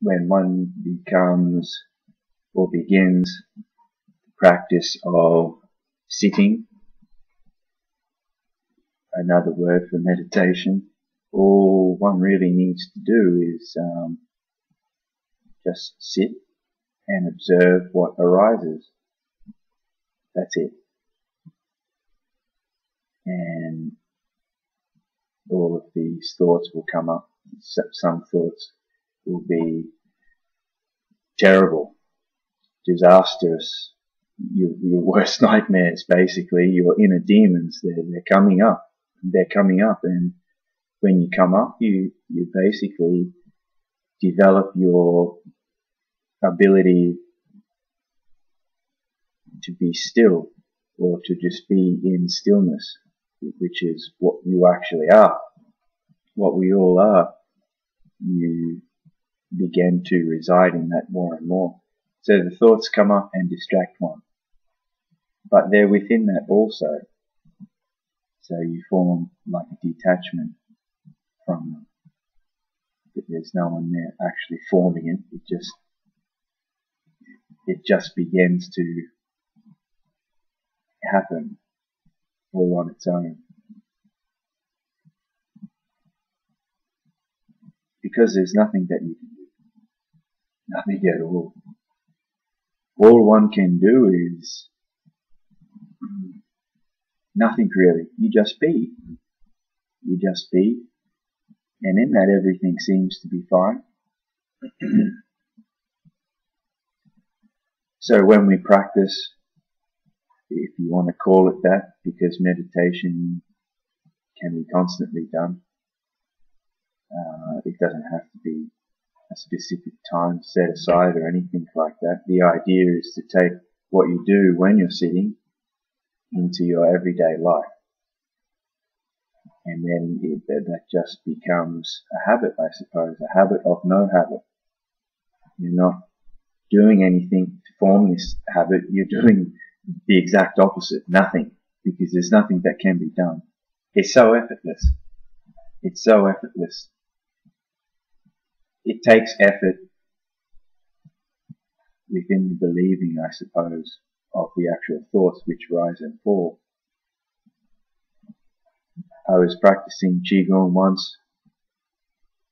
when one becomes or begins the practice of sitting, another word for meditation, all one really needs to do is just sit and observe what arises. That's it. And all of these thoughts will come up. Some thoughts will be terrible, disastrous, your worst nightmares, basically, your inner demons. They're coming up. They're coming up, and when you come up, you basically develop your ability to be still, or to just be in stillness, which is what you actually are, what we all are. You begin to reside in that more and more. So the thoughts come up and distract one, but they're within that also. So you form like a detachment from them. But there's no one there actually forming it. It just begins to happen all on its own. Because there's nothing that you can do. Nothing at all. All one can do is nothing really. You just be. You just be. And in that everything seems to be fine. So when we practice, if you want to call it that, because meditation can be constantly done, it doesn't have to be a specific time set aside or anything like that. The idea is to take what you do when you're sitting into your everyday life. And then that just becomes a habit, I suppose, a habit of no habit. You're not doing anything to form this habit. You're doing the exact opposite, nothing, because there's nothing that can be done. It's so effortless. It's so effortless. It takes effort within the believing, I suppose, of the actual thoughts which rise and fall. I was practicing Qigong once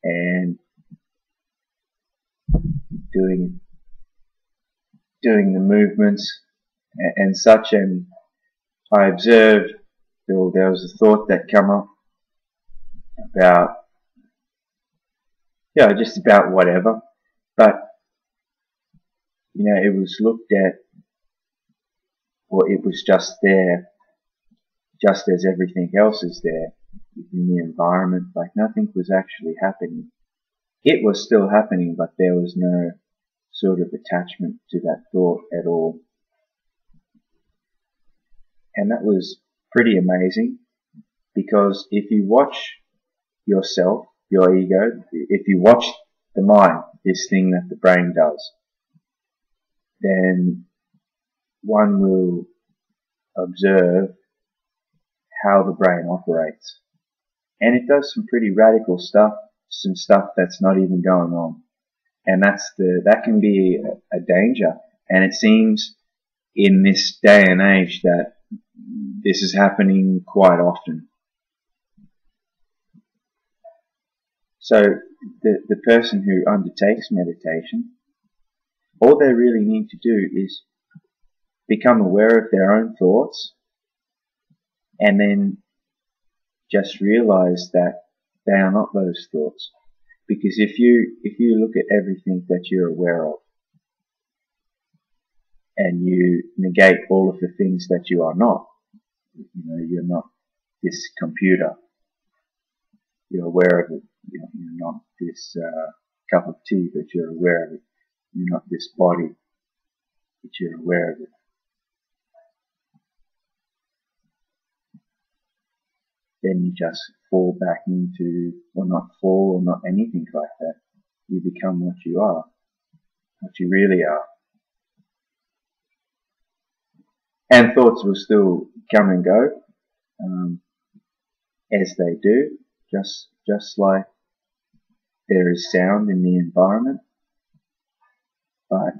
and doing the movements and such, and I observed there was a thought that came up about, just about whatever, but it was looked at, or it was just there, just as everything else is there in the environment, like nothing was actually happening. It was still happening, but there was no sort of attachment to that thought at all. And that was pretty amazing, because if you watch yourself, your ego, if you watch the mind, this thing that the brain does, then one will observe how the brain operates. And it does some pretty radical stuff, some stuff that's not even going on. And that can be a danger. And it seems in this day and age that this is happening quite often. So the person who undertakes meditation, all they really need to do is become aware of their own thoughts, and then just realize that they are not those thoughts. Because if you look at everything that you're aware of, and you negate all of the things that you are not, you're not this computer, you're aware of it, you're not this cup of tea, but you're aware of it, you're not this body, but you're aware of it. Then you just fall back into, or not fall, or not anything like that. You become what you are, what you really are. And thoughts will still come and go, as they do, just like there is sound in the environment. But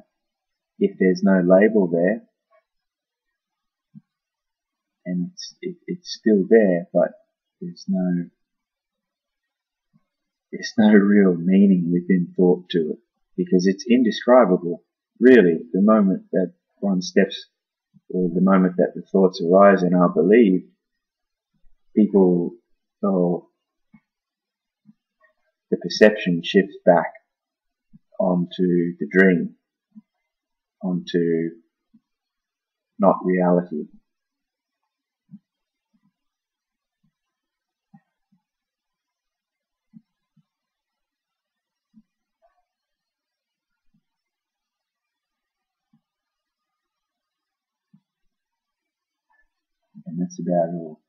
if there's no label there, and it's still there, but there's no real meaning within thought to it, because it's indescribable. Really, the moment that one steps, or the moment that the thoughts arise and are believed, people, or the perception shifts back onto the dream, onto not reality. And that's about all.